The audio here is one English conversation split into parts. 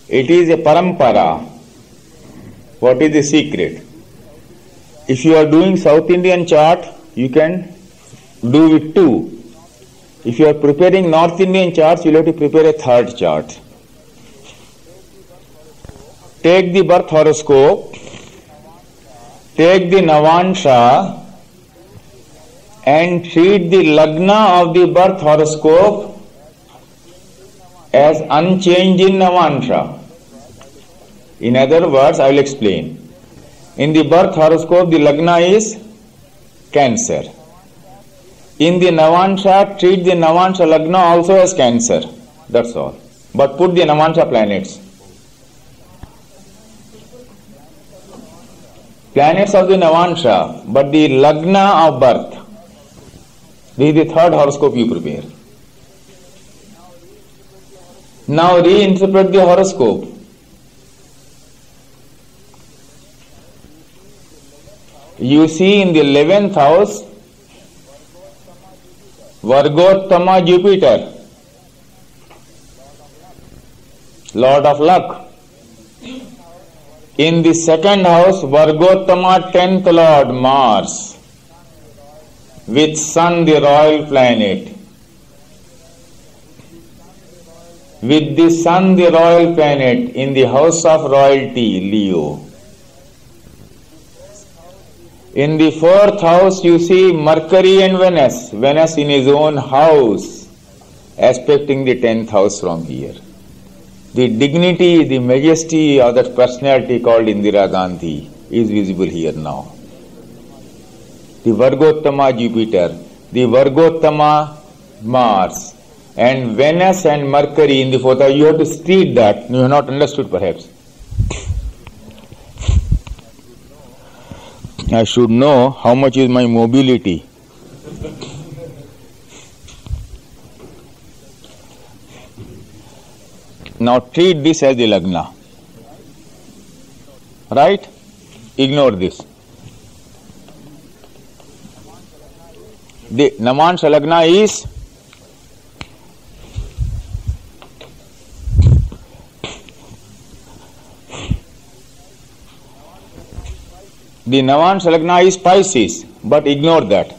It is a parampara. What is the secret? If you are doing South Indian chart, you can do with two. If you are preparing North Indian charts, you will have to prepare a third chart. Take the birth horoscope, take the Navansha, and treat the Lagna of the birth horoscope as unchanged in Navansha. In other words, I will explain. In the birth horoscope, the Lagna is Cancer. In the Navansha, treat the Navansha Lagna also as Cancer. That's all. But put the Navansha planets. Planets of the Navansha, but the Lagna of birth. This is the third horoscope you prepare. Now reinterpret the horoscope. You see in the 11th house, Vargottama Jupiter, Lord of Luck. In the second house, Vargottama 10th Lord Mars, with Sun the royal planet. With the Sun the royal planet in the house of royalty, Leo. In the fourth house, you see Mercury and Venus. Venus in his own house, aspecting the 10th house from here. The dignity, the majesty of that personality called Indira Gandhi is visible here now. The Vargottama Jupiter, the Vargottama Mars, and Venus and Mercury in the fourth house. You have to read that. You have not understood perhaps. I should know how much is my mobility. Now treat this as the Lagna. Right? Ignore this. The Navansha Lagna is Pisces, but ignore that.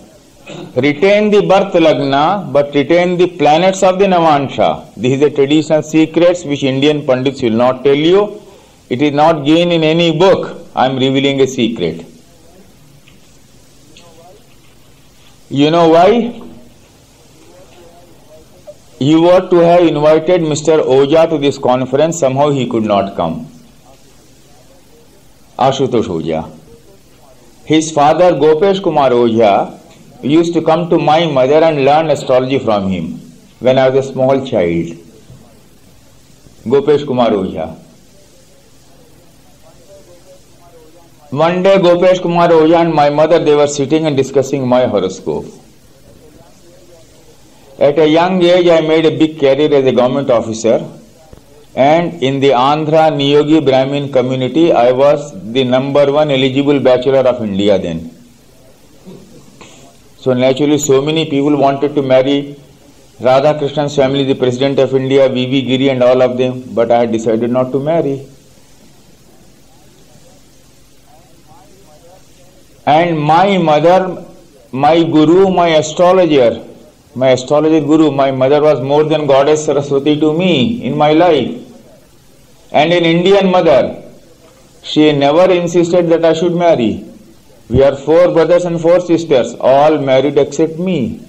Retain the birth Lagna, but retain the planets of the Navansha. This is a traditional secret which Indian Pandits will not tell you. It is not given in any book. I am revealing a secret. You know why? You were to have invited Mr. Oja to this conference. Somehow he could not come. Ashutosh Oja. His father Gopesh Kumar Oja used to come to my mother and learn astrology from him when I was a small child. Gopesh Kumar Oja. One day Gopesh Kumar Oja and my mother, they were sitting and discussing my horoscope. At a young age I made a big career as a government officer, and in the Andhra Niyogi Brahmin community I was the number one eligible bachelor of India then. So naturally so many people wanted to marry Radha Krishnan's family, the President of India, V.V. Giri and all of them, but I had decided not to marry. And my mother, my guru, my astrologer guru, my mother was more than Goddess Saraswati to me in my life. And an Indian mother, she never insisted that I should marry. We are 4 brothers and 4 sisters, all married except me.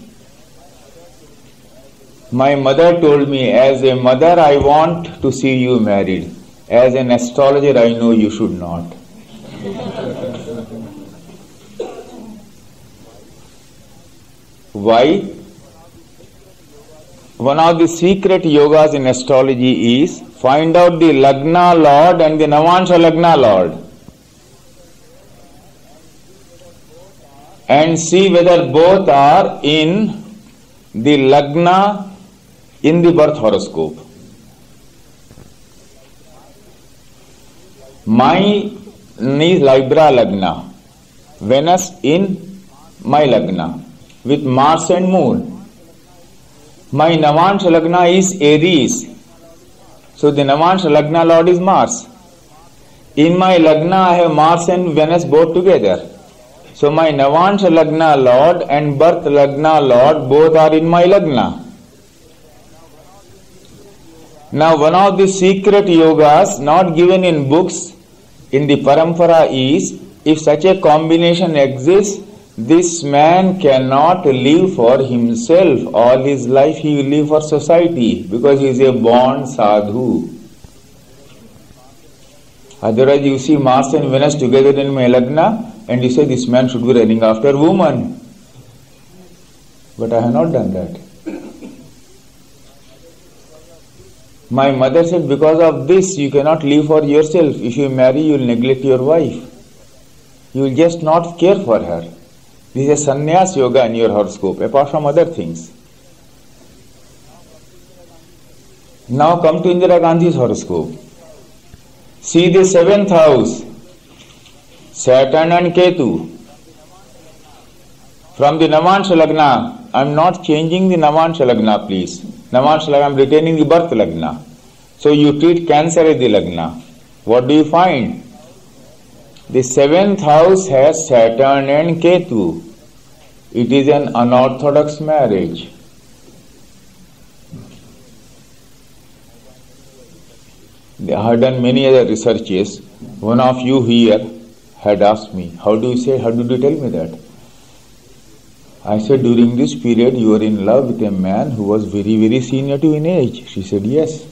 My mother told me, as a mother I want to see you married. As an astrologer I know you should not. Why? One of the secret yogas in astrology is find out the Lagna Lord and the Navansha Lagna Lord and see whether both are in the Lagna in the birth horoscope. Mine is Libra Lagna, Venus in my Lagna with Mars and Moon. My Navansha Lagna is Aries, So the Navansha Lagna Lord is Mars. In my Lagna I have Mars and Venus both together. So my Navansha Lagna Lord and Birth Lagna Lord both are in my Lagna. Now one of the secret yogas not given in books in the Parampara is, if such a combination exists, this man cannot live for himself all his life, he will live for society because he is a born sadhu. Otherwise you see Mars and Venus together in my Lagna and you say this man should be running after woman. But I have not done that. My mother said, because of this you cannot live for yourself. If you marry, you will neglect your wife. You will just not care for her. This is a sannyas yoga in your horoscope, apart from other things. Now come to Indira Gandhi's horoscope. See the 7th house, Saturn and Ketu. From the Navansha Lagna, I am not changing the Navansha Lagna, please. Navansha Lagna, I am retaining the Birth Lagna. So you treat Cancer as the Lagna. What do you find? The 7th house has Saturn and Ketu. It is an unorthodox marriage. I have done many other researches. One of you here had asked me, how did you tell me that? I said, during this period you were in love with a man who was very, very senior to you in age. She said, yes.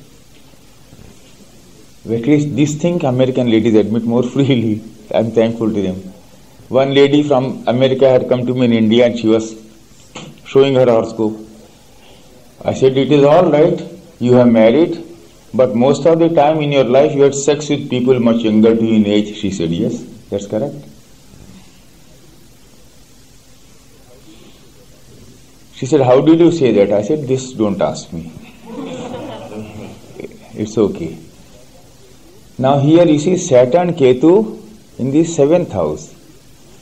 At least this thing American ladies admit more freely. I am thankful to them. One lady from America had come to me in India and she was showing her horoscope. I said, it is all right, you have married, but most of the time in your life you had sex with people much younger to you in age. She said, yes, that's correct. She said, how did you say that? I said, this don't ask me. It's okay. Now here you see Saturn, Ketu in the 7th house.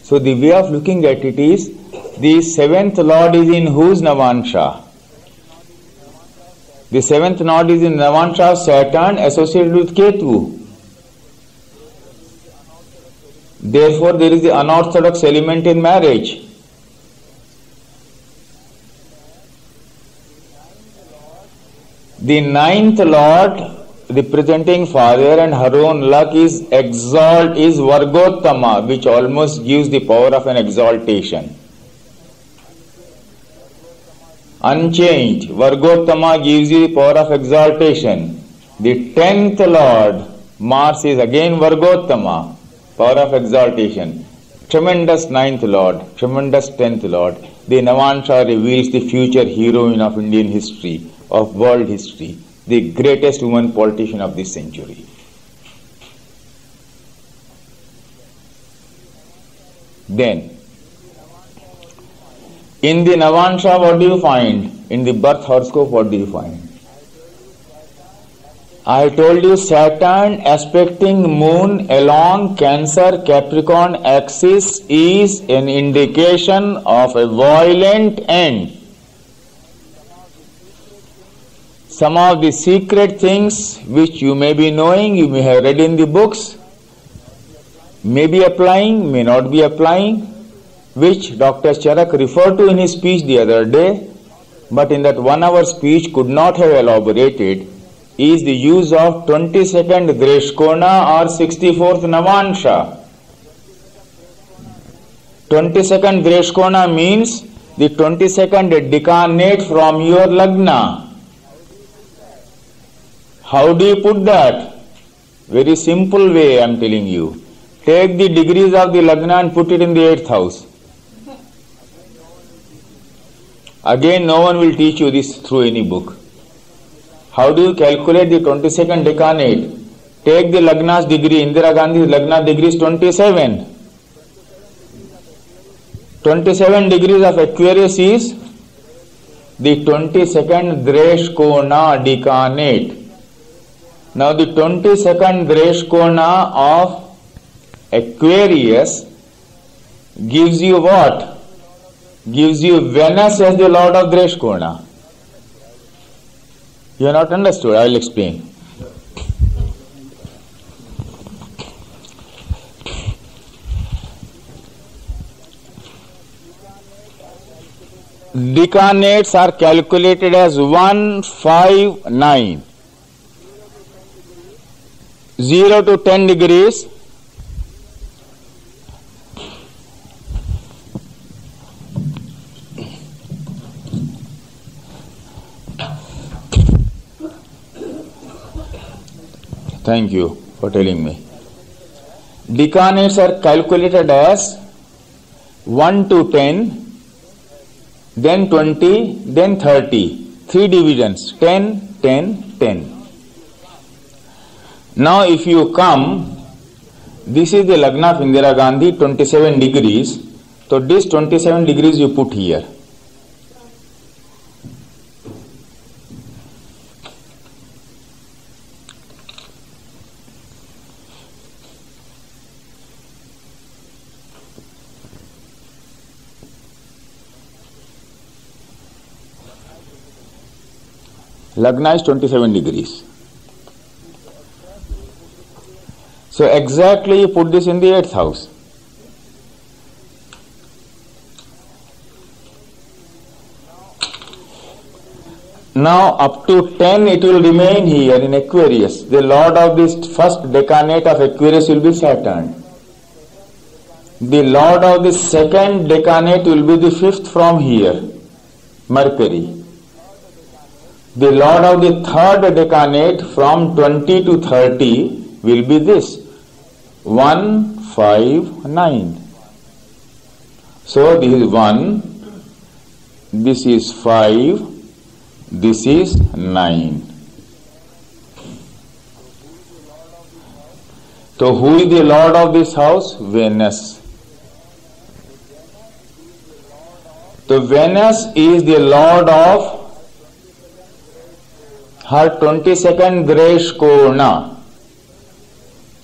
So the way of looking at it is, the 7th Lord is in whose Navansha? The 7th Lord is in Navansha of Saturn associated with Ketu. Therefore there is the unorthodox element in marriage. The 9th Lord representing father and her own luck is Vargottama, which almost gives the power of an exaltation. Unchanged, Vargottama gives you the power of exaltation. The 10th Lord, Mars, is again Vargottama, power of exaltation. Tremendous 9th Lord, tremendous 10th Lord. The Navansha reveals the future heroine of Indian history, of world history, the greatest woman politician of this century. Then, in the Navansha, what do you find? In the birth horoscope, what do you find? I told you Saturn aspecting Moon along Cancer Capricorn axis is an indication of a violent end. Some of the secret things which you may be knowing, you may have read in the books, may be applying, may not be applying, which Dr. Charak referred to in his speech the other day, but in that 1 hour speech could not have elaborated, is the use of 22nd Dreshkona or 64th Navansha. 22nd Dreshkona means the 22nd decanate from your Lagna. How do you put that? Very simple way I am telling you. Take the degrees of the Lagna and put it in the 8th house. Again, no one will teach you this through any book. How do you calculate the 22nd decanate? Take the Lagna's degree. Indira Gandhi's Lagna degree is 27. 27 degrees of Aquarius is the 22nd Dreshkona decanate. Now the 22nd Dreshkona of Aquarius gives you what? Gives you Venus as the Lord of Dreshkona. You have not understood, I will explain. decanates are calculated as 1, 5, 9. 0 to 10 degrees. Thank you for telling me. Decanates are calculated as 1 to 10, then 20, then 30. 3 divisions, 10, 10, 10. Now if you come, this is the Lagna of Indira Gandhi, 27 degrees. So this 27 degrees you put here. Lagna is 27 degrees. So exactly you put this in the 8th house. Now up to 10 it will remain here in Aquarius. The lord of this first decanate of Aquarius will be Saturn. The lord of the second decanate will be the 5th from here, Mercury. The lord of the third decanate from 20 to 30 will be this, 1, 5, 9. So this is 1, this is 5, this is 9. So who is the lord of this house? Venus. So Venus is the lord of her 22nd Gresh Korna.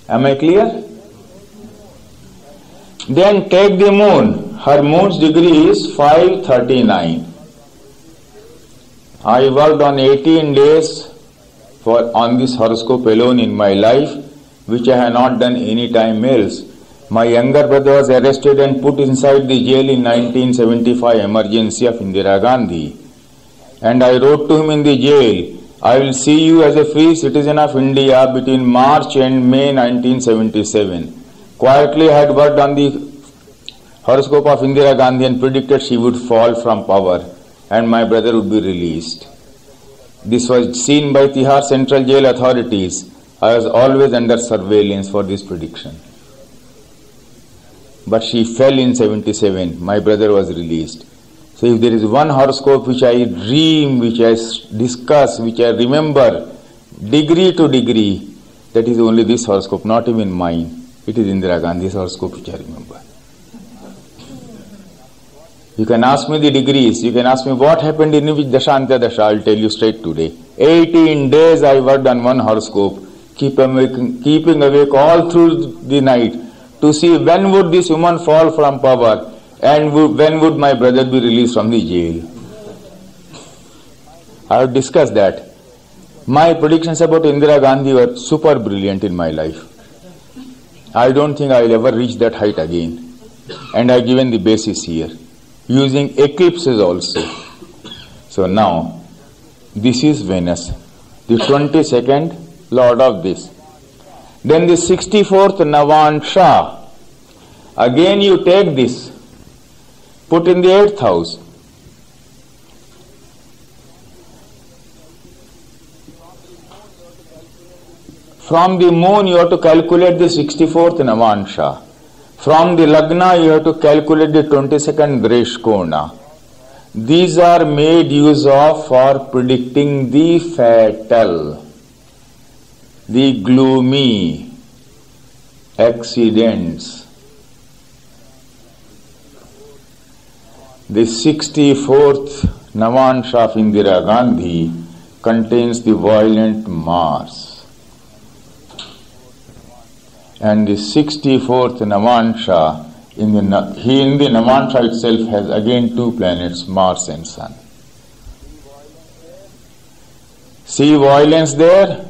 Am I clear? Then take the moon. Her moon's degree is 539. I worked on 18 days on this horoscope alone in my life, which I have not done any time else. My younger brother was arrested and put inside the jail in 1975 emergency of Indira Gandhi. And I wrote to him in the jail, I will see you as a free citizen of India between March and May 1977. Quietly I had worked on the horoscope of Indira Gandhi and predicted she would fall from power and my brother would be released. This was seen by Tihar Central Jail authorities. I was always under surveillance for this prediction. But she fell in 77. My brother was released. So if there is one horoscope which I dream, which I discuss, which I remember, degree to degree, that is only this horoscope, not even mine. It is Indira Gandhi's horoscope which I remember. You can ask me the degrees, you can ask me what happened in which Dashanta Dasha, I will tell you straight today. 18 days I worked on one horoscope, keeping awake all through the night to see when would this woman fall from power and when would my brother be released from the jail. I have discussed that. My predictions about Indira Gandhi were super brilliant in my life. I don't think I will ever reach that height again. And I have given the basis here, using eclipses also. So now, this is Venus, the 22nd lord of this. Then the 64th Navansha. Again you take this, put in the 8th house. From the moon you have to calculate the 64th Navansha. From the Lagna you have to calculate the 22nd Gresh Korna. These are made use of for predicting the fatal, the gloomy accidents. The 64th Navansha of Indira Gandhi contains the violent Mars. And the 64th Navansha, in the Navansha itself has again two planets, Mars and Sun. See violence there?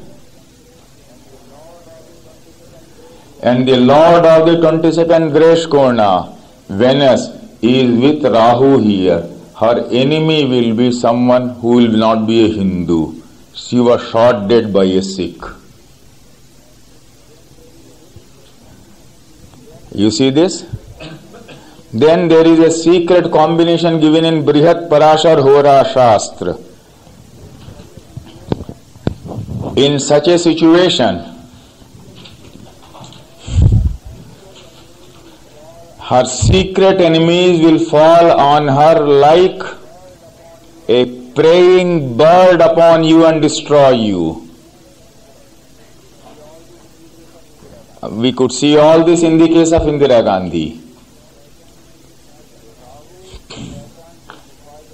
And the lord of the 22nd Gresh Korna, Venus, is with Rahu here. her enemy will be someone who will not be a Hindu. She was shot dead by a Sikh. You see this? Then there is a secret combination given in Brihat Parashar Hora Shastra. In such a situation, her secret enemies will fall on her like a preying bird upon you and destroy you. We could see all this in the case of Indira Gandhi.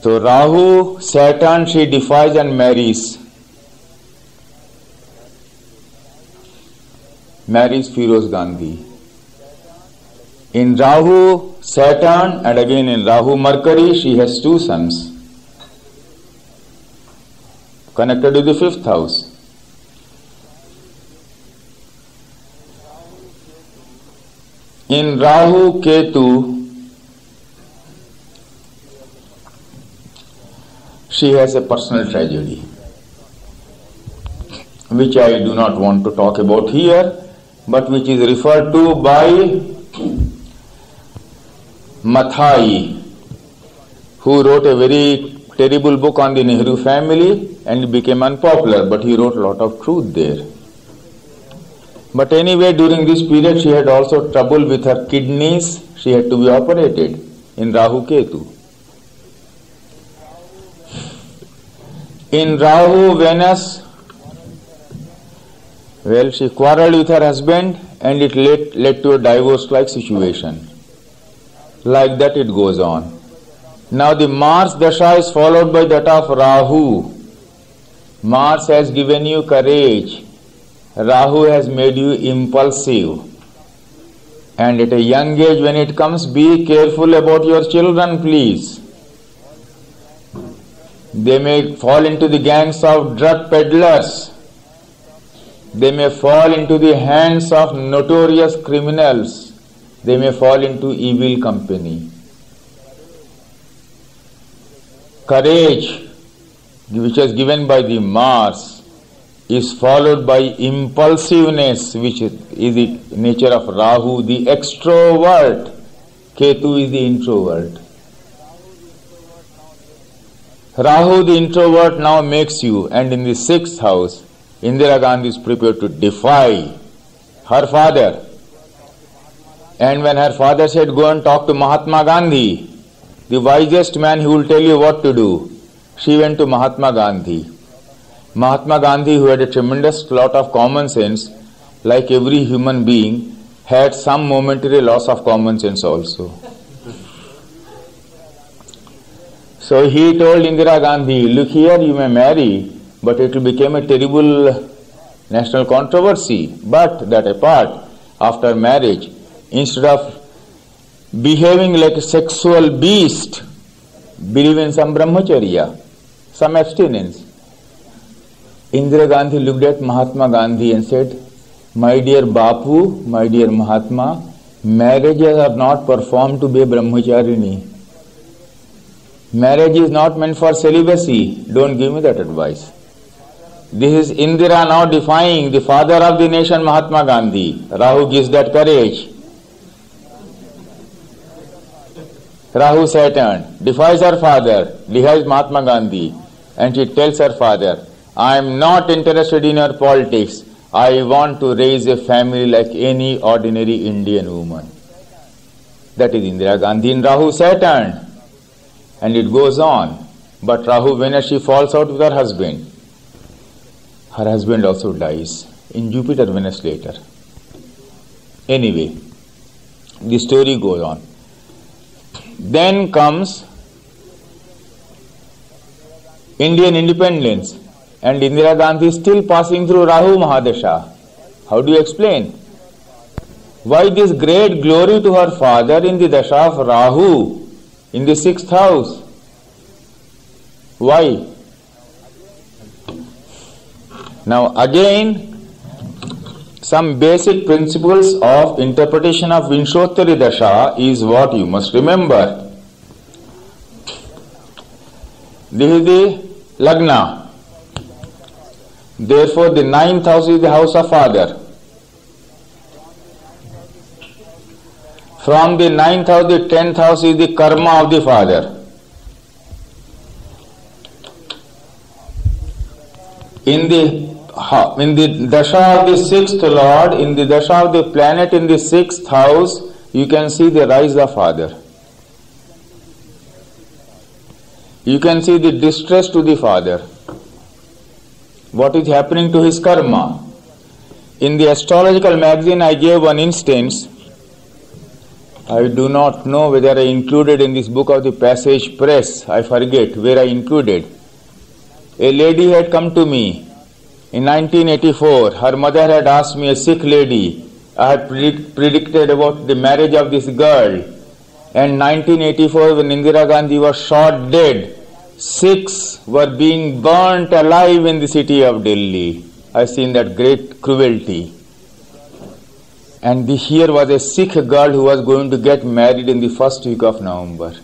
So Rahu, Saturn, she defies and marries Firoz Gandhi. In Rahu, Saturn, and again in Rahu, Mercury, she has two sons connected to the 5th house. In Rahu, Ketu, she has a personal tragedy, which I do not want to talk about here, but which is referred to by Mathai, who wrote a very terrible book on the Nehru family and became unpopular, but he wrote a lot of truth there. But anyway, during this period, she had also trouble with her kidneys. She had to be operated in Rahu Ketu. In Rahu Venus, well, she quarreled with her husband and it led to a divorce-like situation. Like that it goes on. Now the Mars Dasha is followed by that of Rahu. Mars has given you courage. Rahu has made you impulsive. And at a young age when it comes, be careful about your children, please. They may fall into the gangs of drug peddlers. They may fall into the hands of notorious criminals. They may fall into evil company. Courage, which is given by the Mars, is followed by impulsiveness, which is the nature of Rahu, the extrovert. Ketu is the introvert. Rahu, the introvert, now makes you, and in the 6th house, Indira Gandhi is prepared to defy her father. And when her father said, go and talk to Mahatma Gandhi, the wisest man who will tell you what to do, she went to Mahatma Gandhi. Mahatma Gandhi, who had a tremendous lot of common sense, like every human being, had some momentary loss of common sense also. So he told Indira Gandhi, look here, you may marry, but it will become a terrible national controversy. But that apart, after marriage, instead of behaving like a sexual beast, believe in some brahmacharya, some abstinence. Indira Gandhi looked at Mahatma Gandhi and said, my dear Bapu, my dear Mahatma, marriages are not performed to be a brahmacharini. Marriage is not meant for celibacy. Don't give me that advice. This is Indira now defying the father of the nation, Mahatma Gandhi. Rahu gives that courage. Rahu Saturn defies her father, defies Mahatma Gandhi, and she tells her father, I am not interested in your politics. I want to raise a family like any ordinary Indian woman. That is Indira Gandhi in Rahu Saturn. And it goes on. But Rahu Venus, she falls out with her husband. Her husband also dies in Jupiter Venus later. Anyway, the story goes on. Then comes Indian independence, and Indira Gandhi is still passing through Rahu Mahadasha. How do you explain? Why this great glory to her father in the Dasha of Rahu in the 6th house? Why? Now again, some basic principles of interpretation of Vinshottari Dasha is what you must remember. This is the Lagna. Therefore, the 9th house is the house of father. From the 9th house, the 10th house is the karma of the father. In the dasha of the 6th lord, in the dasha of the planet in the 6th house, you can see the rise of father. You can see the distress to the father. What is happening to his karma? In the astrological magazine, I gave one instance. I do not know whether I included in this book of the Passage Press. I forget where I included. A lady had come to me in 1984. Her mother had asked me, a Sikh lady. I had predicted about the marriage of this girl. And 1984, when Indira Gandhi was shot dead, Sikhs were being burnt alive in the city of Delhi. I seen that great cruelty. And here was a Sikh girl who was going to get married in the first week of November.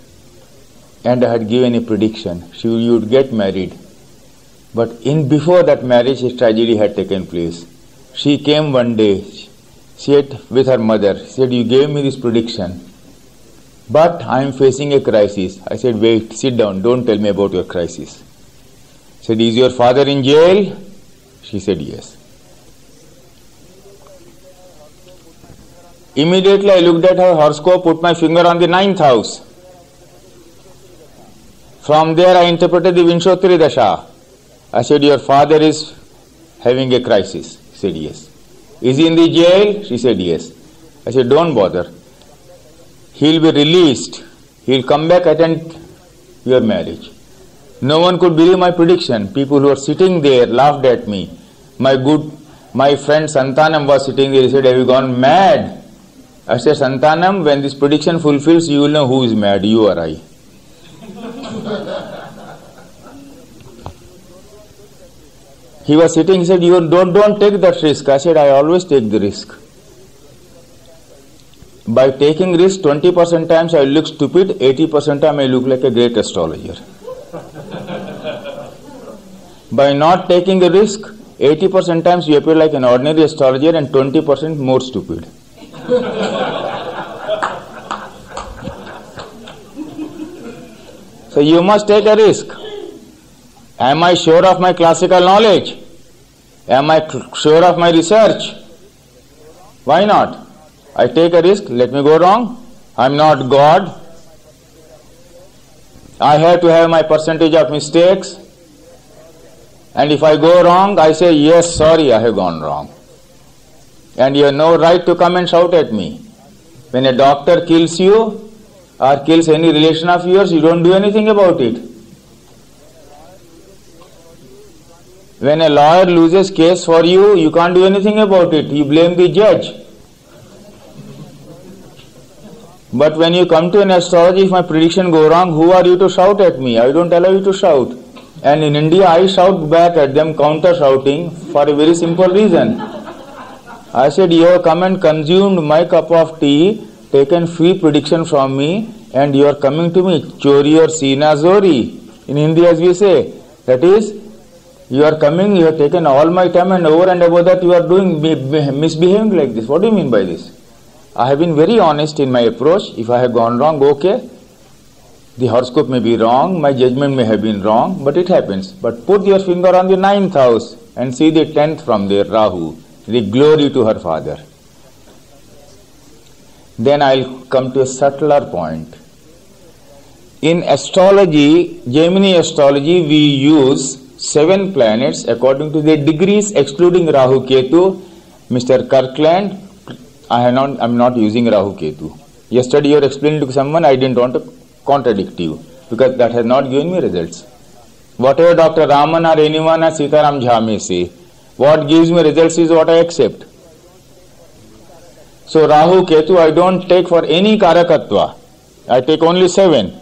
And I had given a prediction. She would get married. But before that marriage, a tragedy had taken place. She came one day. She had, with her mother, she said, you gave me this prediction, but I am facing a crisis. I said, wait, sit down, don't tell me about your crisis. She said, is your father in jail? She said, yes. Immediately I looked at her horoscope, put my finger on the 9th house. From there I interpreted the Vinshotri Dasha. I said, your father is having a crisis. She said, yes. Is he in the jail? She said, yes. I said, don't bother. He'll be released. He'll come back, attend your marriage. No one could believe my prediction. People who were sitting there laughed at me. My friend Santanam was sitting there. He said, have you gone mad? I said, Santanam, when this prediction fulfills, you will know who is mad, you or I. He was sitting, he said, you don't take that risk. I said, I always take the risk. By taking risk, 20% times I look stupid, 80% time I look like a great astrologer. By not taking a risk, 80% times you appear like an ordinary astrologer and 20% more stupid. So you must take a risk. Am I sure of my classical knowledge? Am I sure of my research? Why not? I take a risk, let me go wrong. I am not God. I have to have my percentage of mistakes. And if I go wrong, I say, yes, sorry, I have gone wrong. And you have no right to come and shout at me. When a doctor kills you or kills any relation of yours, you don't do anything about it. When a lawyer loses case for you, you can't do anything about it. You blame the judge. But when you come to an astrology, if my prediction go wrong, who are you to shout at me? I don't allow you to shout. And in India, I shout back at them, counter shouting, for a very simple reason. I said, you have come and consumed my cup of tea, taken free prediction from me, and you are coming to me, chori or sina zori. In Hindi, as we say, that is, you are coming, you have taken all my time, and over and above that you are doing misbehaving like this. What do you mean by this? I have been very honest in my approach. If I have gone wrong, okay. The horoscope may be wrong, my judgment may have been wrong, but it happens. But put your finger on the 9th house and see the 10th from there, Rahu, the glory to her father. Then I'll come to a subtler point. In astrology, Gemini astrology, we use 7 planets according to their degrees, excluding Rahu Ketu. Mr. Kirkland, I'm not using Rahu Ketu. Yesterday you explained to someone, I didn't want to contradict you because that has not given me results. Whatever Dr. Raman or anyone or Sitaram Jha may say, what gives me results is what I accept. So Rahu Ketu I don't take for any Karakatva. I take only 7.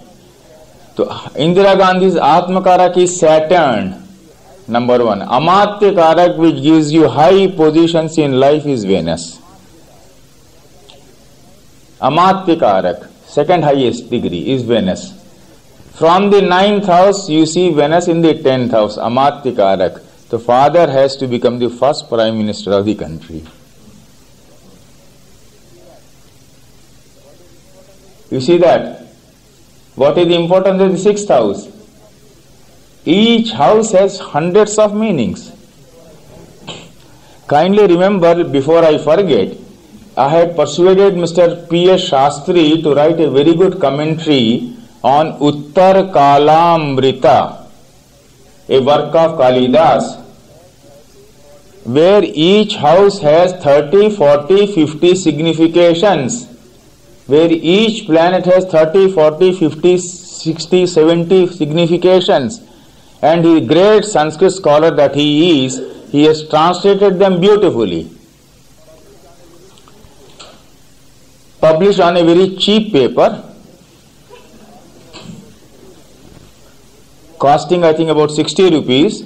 So Indira Gandhi's Atma Karak is Saturn. Number 1. Amatya Karak, which gives you high positions in life, is Venus. Amatya Karak, second highest degree, is Venus. From the 9th house, you see Venus in the 10th house, Amatya Karak. The father has to become the first Prime Minister of the country. You see that? What is the importance of the 6th house? Each house has hundreds of meanings. Kindly remember, before I forget, I had persuaded Mr. P.S. Shastri to write a very good commentary on Uttar Kalamrita, a work of Kalidas, where each house has 30, 40, 50 significations, where each planet has 30, 40, 50, 60, 70 significations, and the great Sanskrit scholar that he is, he has translated them beautifully. Published on a very cheap paper, costing I think about 60 rupees.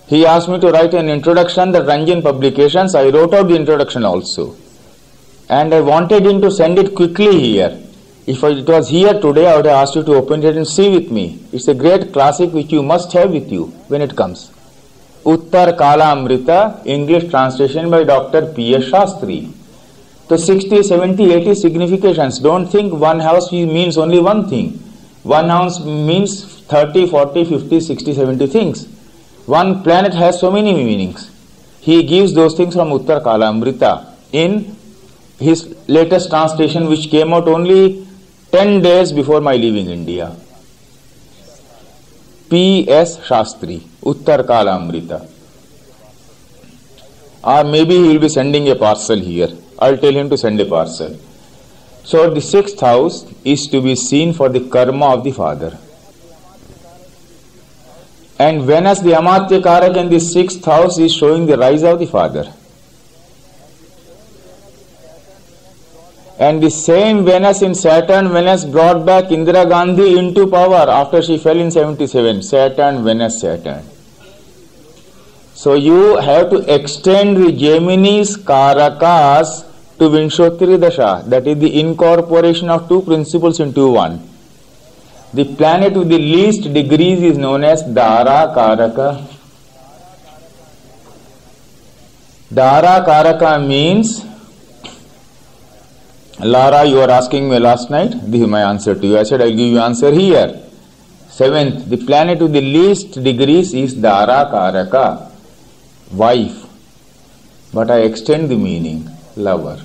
He asked me to write an introduction, the Ranjan Publications. I wrote out the introduction also. And I wanted him to send it quickly here. If it was here today, I would have asked you to open it and see with me. It's a great classic which you must have with you when it comes. Uttar Kalamrita, English translation by Dr. P.S. Shastri. So 60, 70, 80 significations. Don't think one house means only one thing. One house means 30, 40, 50, 60, 70 things. One planet has so many meanings. He gives those things from Uttar Kalamrita in his latest translation, which came out only 10 days before my leaving India. P.S. Shastri, Uttar Kalamrita. Or maybe he will be sending a parcel here. I'll tell him to send a parcel. So the 6th house is to be seen for the karma of the father. And Venus, the Amatya Karak, in the 6th house is showing the rise of the father. And the same Venus in Saturn, Venus brought back Indira Gandhi into power after she fell in 77. Saturn, Venus, Saturn. So you have to extend the Gemini's Karakas to Vinshottari Dasha. That is the incorporation of two principles into one. The planet with the least degrees is known as Dara Karaka. Dara Karaka means, Lara, you were asking me last night. This is my answer to you. I said I'll give you answer here. 7th, the planet with the least degrees is Dara Karaka, wife. But I extend the meaning, lover,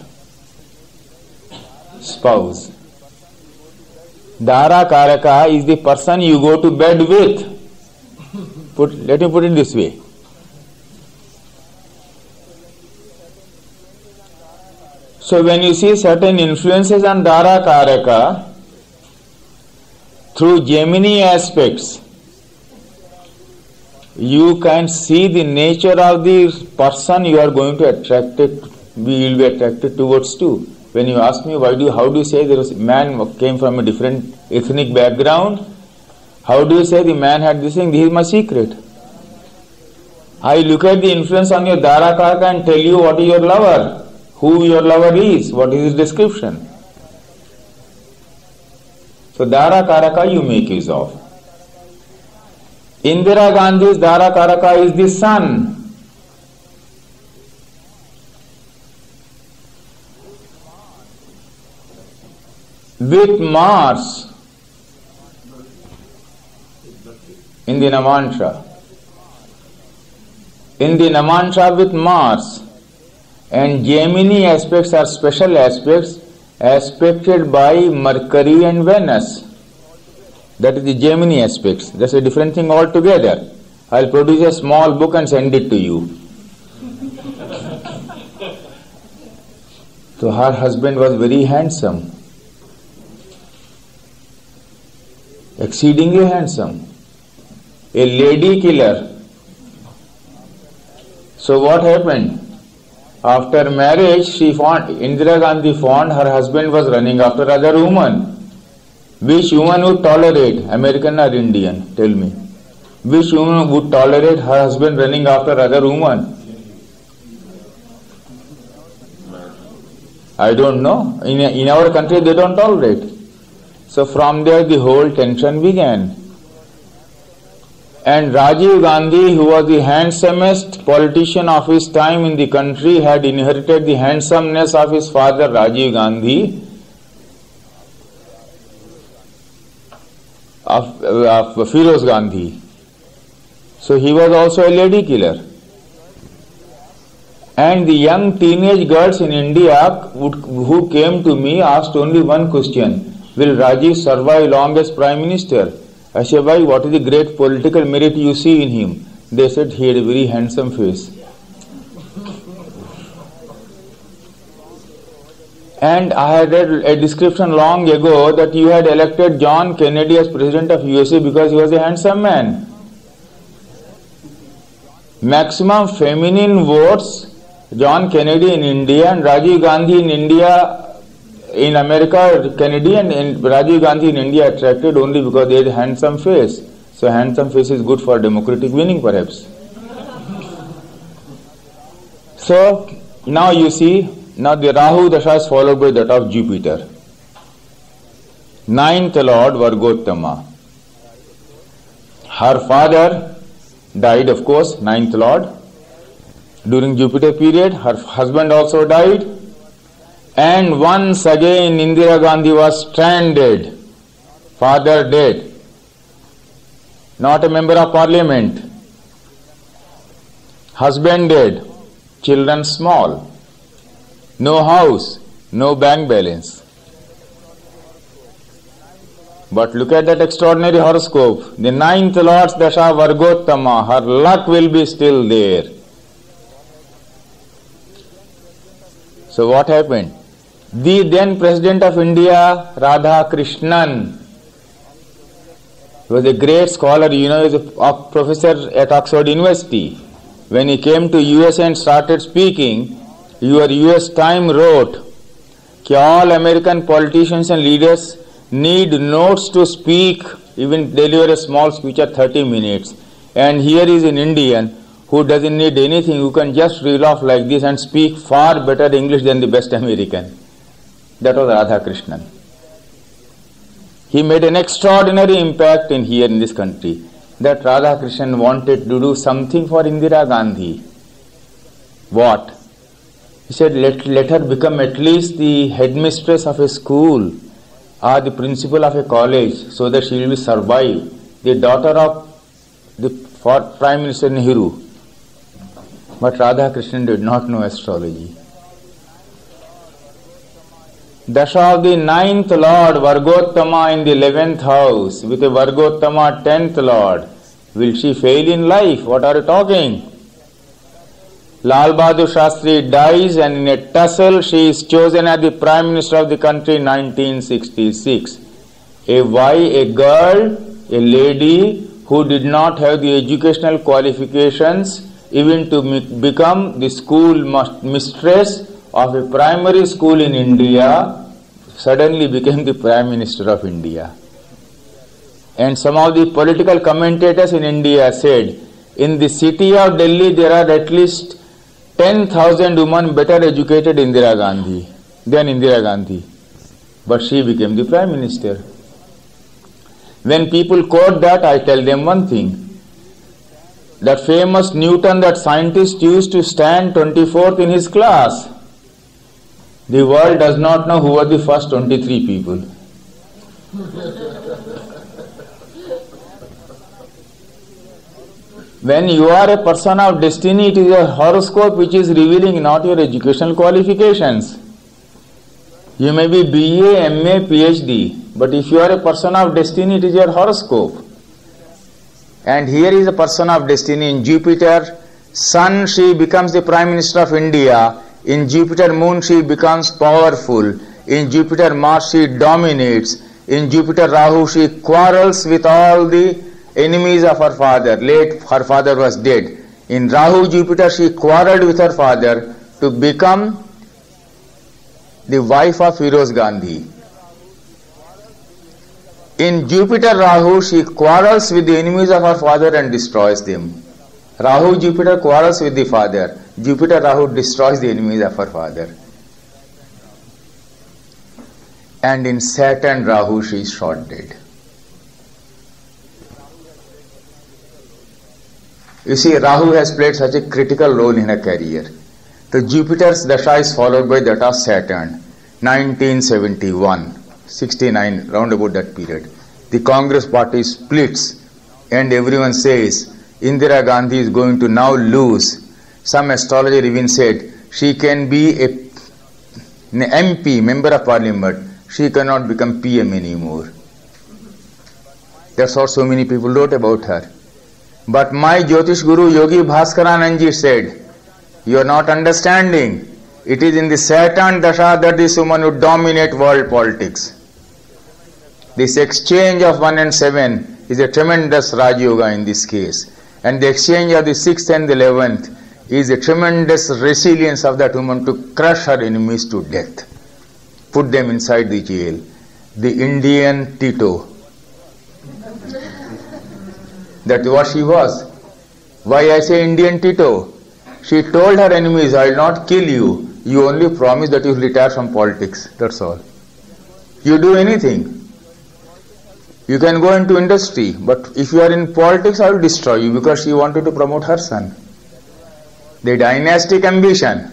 spouse. Dara Karaka is the person you go to bed with. Let me put it this way. So when you see certain influences on Dara Karaka through Gemini aspects, you can see the nature of the person you are going to will be attracted towards too. When you ask me how do you say there was a man came from a different ethnic background, how do you say the man had this thing? This is my secret. I look at the influence on your Dara Karaka and tell you what is your lover, who your lover is, what is his description. So Dara Karaka you make use of. Indira Gandhi's Dara Karaka is the sun. With Mars in the Namansha. In the Namansha with Mars. And Gemini aspects are special aspects aspected by Mercury and Venus. That is the Gemini aspects. That's a different thing altogether. I'll produce a small book and send it to you. So her husband was very handsome. Exceedingly handsome. A lady killer. So what happened? After marriage, Indira Gandhi found her husband was running after other woman. Which woman would tolerate, American or Indian? Tell me. Which woman would tolerate her husband running after other woman? I don't know. In our country they don't tolerate. So from there the whole tension began. And Rajiv Gandhi, who was the handsomest politician of his time in the country, had inherited the handsomeness of his father Rajiv Gandhi, of Firoz Gandhi. So he was also a lady killer. And the young teenage girls in India who came to me asked only one question: will Rajiv survive long as Prime Minister? I said, why? What is the great political merit you see in him? They said he had a very handsome face. And I had read a description long ago that you had elected John Kennedy as President of USA because he was a handsome man. Maximum feminine votes, John Kennedy in India and Rajiv Gandhi in India. In America, Kennedy and Rajiv Gandhi in India attracted only because they had a handsome face. So handsome face is good for democratic winning perhaps. So now you see, now the Rahu Dasha is followed by that of Jupiter. Ninth Lord Vargottama. Her father died, of course, ninth Lord. During Jupiter period, her husband also died. And once again Indira Gandhi was stranded, father dead, not a member of parliament, husband dead, children small, no house, no bank balance. But look at that extraordinary horoscope. The ninth Lord's Dasha Vargottama, her luck will be still there. So what happened? The then President of India, Radha Krishnan, was a great scholar, he was a professor at Oxford University. When he came to US and started speaking, your US Time wrote that all American politicians and leaders need notes to speak, even deliver a small speech at 30 minutes. And here is an Indian who doesn't need anything, who can just reel off like this and speak far better English than the best American. That was Radha Krishnan. He made an extraordinary impact in this country. That Radha Krishnan wanted to do something for Indira Gandhi. What? He said, let her become at least the headmistress of a school or the principal of a college so that she will survive. The daughter of the Prime Minister Nehru. But Radha Krishnan did not know astrology. Dasha of the ninth Lord Vargottama in the 11th house with a Vargottama 10th Lord. Will she fail in life? What are you talking? Lal Bahadur Shastri dies and in a tussle she is chosen as the Prime Minister of the country in 1966. A girl, a lady who did not have the educational qualifications even to become the school mistress of a primary school in India, suddenly became the Prime Minister of India. And some of the political commentators in India said, in the city of Delhi there are at least 10,000 women better educated than Indira Gandhi. But she became the Prime Minister. When people quote that, I tell them one thing. That famous Newton, that scientist used to stand 24th in his class. The world does not know who were the first 23 people. When you are a person of destiny, it is your horoscope which is revealing, not your educational qualifications. You may be BA, MA, PhD, but if you are a person of destiny, it is your horoscope. And here is a person of destiny in Jupiter. Sun, she becomes the Prime Minister of India. In Jupiter Moon, she becomes powerful. In Jupiter Mars, she dominates. In Jupiter Rahu, she quarrels with all the enemies of her father. Late, her father was dead. In Rahu Jupiter, she quarreled with her father to become the wife of Firoz Gandhi. In Jupiter Rahu, she quarrels with the enemies of her father and destroys them. Rahu Jupiter quarrels with the father. Jupiter Rahu destroys the enemies of her father. and in Saturn Rahu she is shot dead. You see, Rahu has played such a critical role in her career. The Jupiter's Dasha is followed by that of Saturn, 1971, 69, round about that period. The Congress party splits and everyone says Indira Gandhi is going to now lose. Some astrologer even said she can be an MP, member of parliament. She cannot become PM anymore. That's what so many people wrote about her. But my Jyotish Guru Yogi Bhaskaranandji said, you are not understanding. It is in the Saturn Dasha that this woman would dominate world politics. This exchange of 1 and 7 is a tremendous Raj Yoga in this case. And the exchange of the 6th and the 11th is a tremendous resilience of that woman to crush her enemies to death. Put them inside the jail. The Indian Tito. That's what she was. Why I say Indian Tito? She told her enemies, I will not kill you. You only promise that you will retire from politics. That's all. You do anything. You can go into industry, but if you are in politics, I will destroy you, because she wanted to promote her son. The dynastic ambition.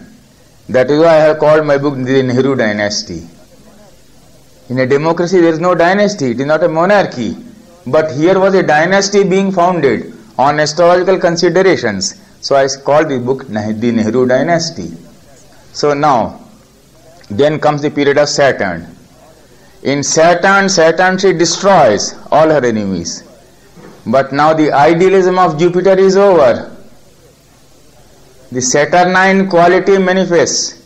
That is why I have called my book The Nehru Dynasty. In a democracy, there is no dynasty. It is not a monarchy. But here was a dynasty being founded on astrological considerations. So I called the book The Nehru Dynasty. So now, then comes the period of Saturn. In Saturn she destroys all her enemies. But now the idealism of Jupiter is over. The Saturnine quality manifests.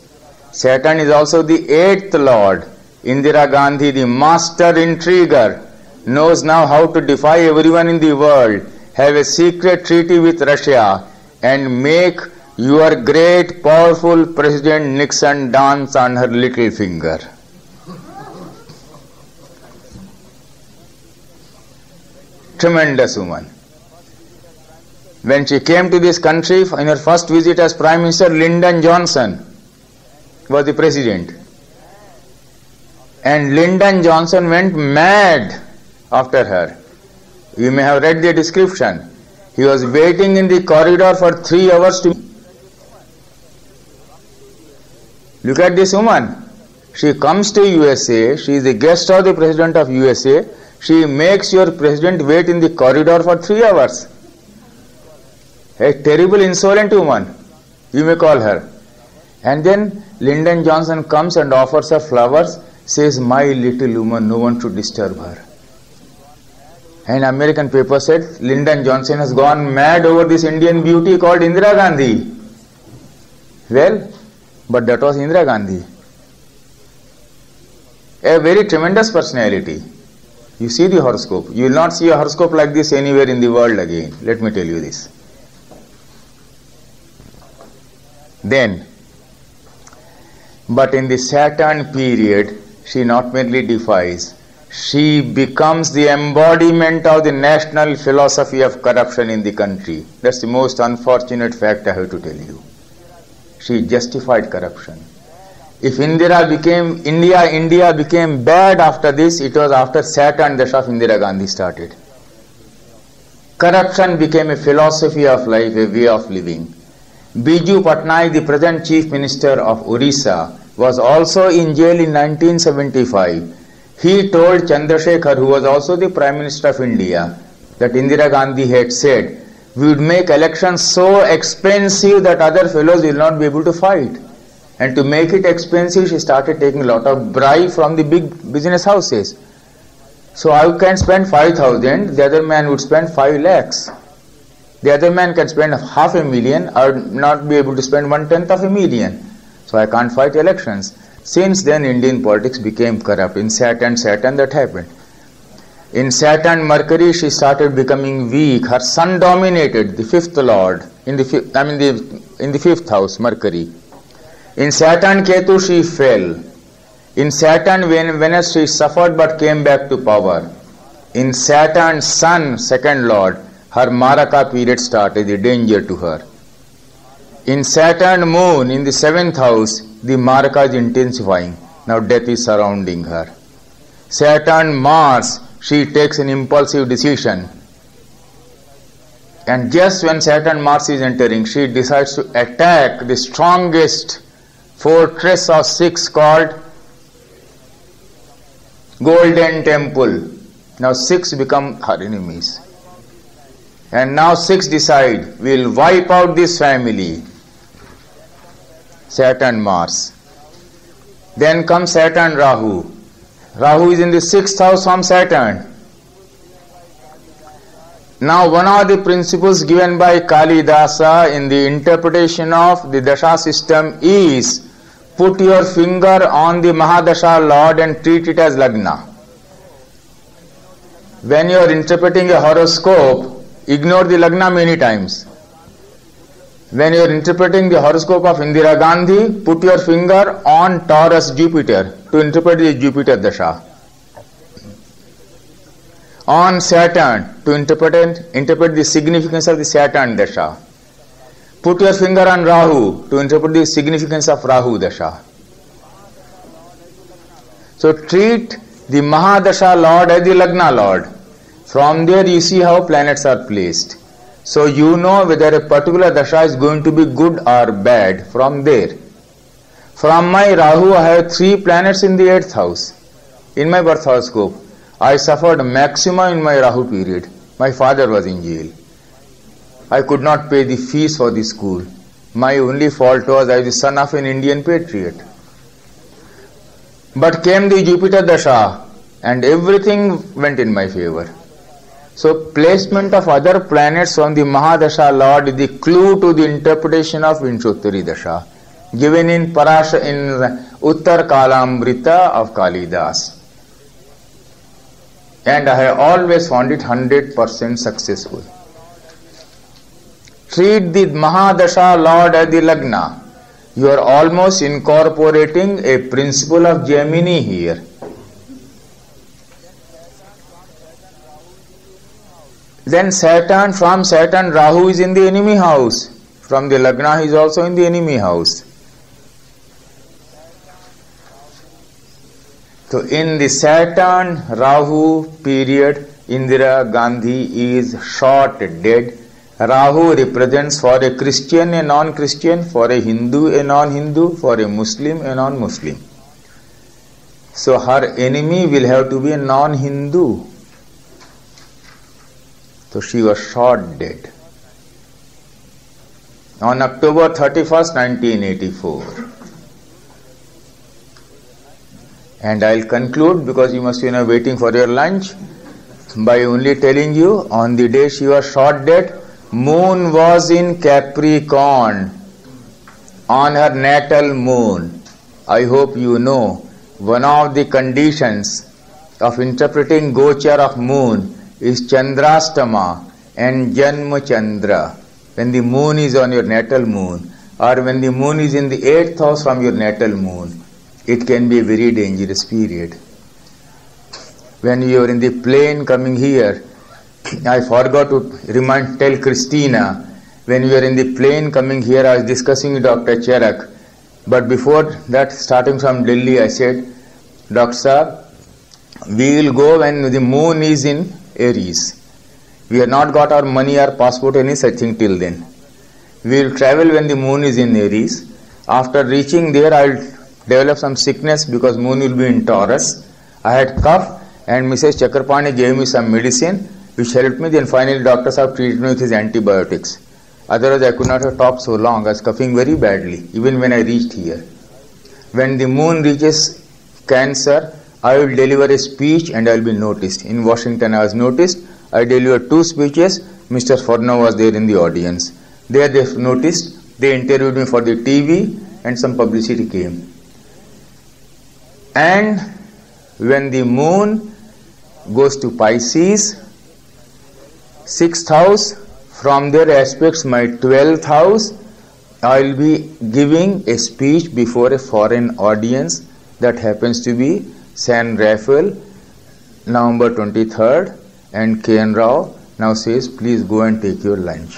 Saturn is also the 8th lord. Indira Gandhi, the master intriguer, knows now how to defy everyone in the world, have a secret treaty with Russia, and make your great powerful President Nixon dance on her little finger. Tremendous woman. When she came to this country in her first visit as Prime Minister, Lyndon Johnson was the president. And Lyndon Johnson went mad after her. You may have read the description. He was waiting in the corridor for 3 hours to... Look at this woman. She comes to USA. She is the guest of the President of USA. She makes your President wait in the corridor for 3 hours. A terrible insolent woman, you may call her. And then Lyndon Johnson comes and offers her flowers, says, my little woman, no one should disturb her. And American paper said, Lyndon Johnson has gone mad over this Indian beauty called Indira Gandhi. Well, but that was Indira Gandhi. A very tremendous personality. You see the horoscope. You will not see a horoscope like this anywhere in the world again. Let me tell you this. Then, but in the Saturn period, she not merely defies, she becomes the embodiment of the national philosophy of corruption in the country. That's the most unfortunate fact I have to tell you. She justified corruption. If India became bad after this, it was after Saturn Dasha of Indira Gandhi started. Corruption became a philosophy of life, a way of living. Biju Patnaik, the present Chief Minister of Orissa, was also in jail in 1975. He told Chandrasekhar, who was also the Prime Minister of India, that Indira Gandhi had said, we would make elections so expensive that other fellows will not be able to fight. And to make it expensive, she started taking a lot of bribe from the big business houses. So I can spend 5,000, the other man would spend 5 lakhs. The other man can spend $500,000, I would not be able to spend 1/10 of a million. So I can't fight elections. Since then, Indian politics became corrupt. In Saturn that happened. In Saturn Mercury, she started becoming weak. Her son dominated, the 5th lord, in the 5th house, Mercury. In Saturn Ketu, she fell. In Saturn Venus, she suffered but came back to power. In Saturn Sun, 2nd lord, her Maraka period started, the danger to her. In Saturn Moon, in the 7th house, the Maraka is intensifying. Now death is surrounding her. Saturn, Mars, she takes an impulsive decision. And just when Saturn, Mars is entering, she decides to attack the strongest fortress of 6 called Golden Temple. Now 6 become her enemies. And now 6 decide, we will wipe out this family. Saturn, Mars. Then comes Saturn, Rahu. Rahu is in the 6th house from Saturn. Now one of the principles given by Kalidasa in the interpretation of the Dasha system is, put your finger on the Mahadasha Lord and treat it as Lagna. When you are interpreting a horoscope, ignore the Lagna many times. When you are interpreting the horoscope of Indira Gandhi, put your finger on Taurus Jupiter to interpret the Jupiter Dasha. On Saturn to interpret the significance of the Saturn Dasha. Put your finger on Rahu to interpret the significance of Rahu Dasha. So treat the Mahadasha Lord as the Lagna Lord. From there you see how planets are placed. So you know whether a particular Dasha is going to be good or bad from there. From my Rahu I have 3 planets in the 8th house. In my birth horoscope, I suffered maximum in my Rahu period. My father was in jail. I could not pay the fees for the school. My only fault was I was the son of an Indian patriot. But came the Jupiter Dasha and everything went in my favor. So placement of other planets from the Mahadasha Lord is the clue to the interpretation of Vinshottari Dasha, given in Uttar Kalamrita of Kalidas. And I have always found it 100% successful. Treat the Mahadasha Lord as the Lagna. You are almost incorporating a principle of Gemini here. Then Saturn, from Saturn, Rahu is in the enemy house. From the Lagna, he is also in the enemy house. So in the Saturn Rahu period, Indira Gandhi is shot dead. Rahu represents for a Christian a non-Christian, for a Hindu a non-Hindu, for a Muslim a non-Muslim. So her enemy will have to be a non-Hindu. So she was shot dead on October 31st, 1984. And I'll conclude, because you must be now waiting for your lunch, by only telling you, on the day she was shot dead, moon was in Capricorn, on her natal moon. I hope you know, one of the conditions of interpreting Gochar of moon is Chandrastama and Janma Chandra. When the moon is on your natal moon, or when the moon is in the 8th house from your natal moon, it can be a very dangerous period. When you are in the plane coming here, I forgot to tell Christina, when you are in the plane coming here, I was discussing with Dr. Charak. But before that, starting from Delhi, I said, Dr. Sir, we will go when the moon is in Aries. We have not got our money or passport, any such thing till then. We will travel when the moon is in Aries. After reaching there, I will develop some sickness because moon will be in Taurus. I had cough and Mrs. Chakrapani gave me some medicine which helped me. Then finally doctor Sahab treated me with his antibiotics. Otherwise I could not have talked so long. I was coughing very badly even when I reached here. When the moon reaches Cancer, I will deliver a speech and I will be noticed. In Washington I was noticed. I delivered 2 speeches. Mr. Furno was there in the audience. There they noticed. They interviewed me for the TV and some publicity came. And when the moon goes to Pisces, 6th house, from their aspects my 12th house, I will be giving a speech before a foreign audience. That happens to be San Rafael, November 23rd, and K.N. Rao now says, please go and take your lunch.